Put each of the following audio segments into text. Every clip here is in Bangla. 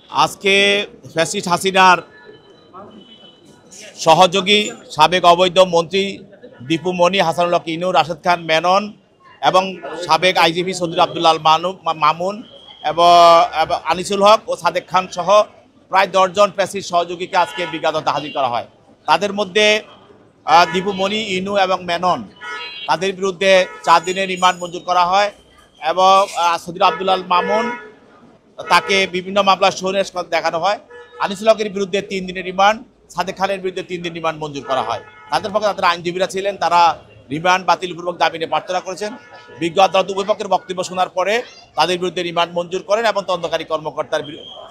আজকে ফ্যাসিস্ট হাসিনার সহযোগী সাবেক অবৈধ মন্ত্রী দীপু মনি, হাসানুল হক ইনু, রাশেদ খান মেনন এবং সাবেক আইজিপি সদুর আব্দুল্লাহ মামুন এবং আনিসুল হক ও সাদেক খান সহ প্রায় 10 জন ফ্যাসিস্ট সহযোগীকে আজকে বিজ্ঞাপনতে হাজির করা হয়। তাদের মধ্যে দীপু মনি, ইনু এবং মেনন, তাদের বিরুদ্ধে 4 দিনের রিমান্ড মঞ্জুর করা হয় এবং সদুর আব্দুল্লাহ মামুন তাকে বিভিন্ন মামলার সরেস দেখানো হয়। আনিসুল হকের বিরুদ্ধে 3 দিনের রিমান্ড, সাদেক খানের বিরুদ্ধে 3 দিন রিমান্ড মঞ্জুর করা হয়। তাদের পক্ষে তাদের আইনজীবীরা ছিলেন, তারা রিমান্ড বাতিলপূর্বক জামিনে প্রার্থনা করেছেন। বিজ্ঞ আদালত উভয় পক্ষের বক্তব্য শোনার পরে তাদের বিরুদ্ধে রিমান্ড মঞ্জুর করেন এবং তদন্তকারী কর্মকর্তার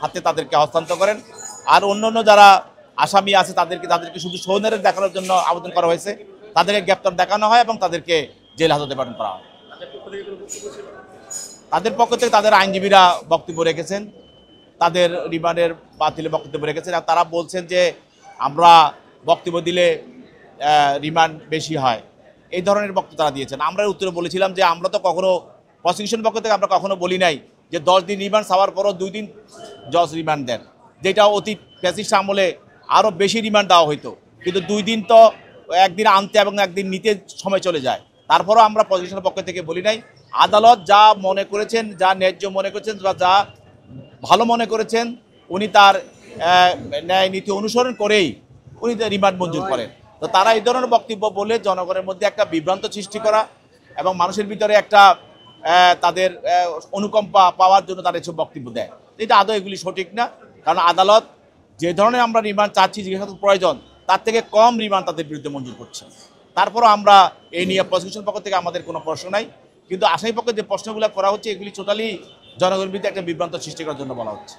হাতে তাদেরকে হস্তান্তর করেন। আর অন্য যারা আসামি আছে তাদেরকে শুধু সৌনের দেখানোর জন্য আবেদন করা হয়েছে, তাদেরকে গ্রেপ্তার দেখানো হয় এবং তাদেরকে জেল হাজতে প্রেরণ করা হয়। তাদের পক্ষ থেকে তাদের আইনজীবীরা বক্তব্য রেখেছেন, তাদের রিমান্ডের বাতিলের বক্তব্য রেখেছেন। আর তারা বলছেন যে আমরা বক্তব্য দিলে রিমান্ড বেশি হয়, এই ধরনের বক্তব্য তারা দিয়েছেন। আমরা উত্তরে বলেছিলাম যে আমরা তো কখনো প্রসিকিউশন পক্ষ থেকে আমরা কখনো বলি নাই যে 10 দিন রিমান্ড চাওয়ার পরও 2 দিন জজ রিমান্ড দেন, যেটা অতি ফ্যাসিস্ট আমলে আরও বেশি রিমান্ড দেওয়া হইতো। কিন্তু 2 দিন তো একদিন আনতে এবং একদিন নিতে সময় চলে যায়। তারপরও আমরা প্রসিকিউশনের পক্ষ থেকে বলি নাই। আদালত যা মনে করেছেন, যা ন্যায্য মনে করেছেন, যা ভালো মনে করেছেন, উনি তার ন্যায় নীতি অনুসরণ করেই উনি রিমান্ড মঞ্জুর করেন। তো তারা এই ধরনের বক্তব্য বলে জনগণের মধ্যে একটা বিভ্রান্ত সৃষ্টি করা এবং মানুষের ভিতরে একটা তাদের অনুকম্পা পাওয়ার জন্য তারা এসব বক্তব্য দেয়। এটা আদৌ এগুলি সঠিক না, কারণ আদালত যে ধরনের আমরা রিমান্ড চাচ্ছি, যেহেতু প্রয়োজন, তার থেকে কম রিমান্ড তাদের বিরুদ্ধে মঞ্জুর করছে। তারপরও আমরা এই নিয়ে প্রসিকিউশন পক্ষ থেকে আমাদের কোনো প্রশ্ন নাই, কিন্তু আসামি পক্ষে যে প্রশ্নগুলো করা হচ্ছে এগুলি টোটালি জনগণের বিরুদ্ধে একটা বিভ্রান্ত সৃষ্টি করার জন্য বলা হচ্ছে।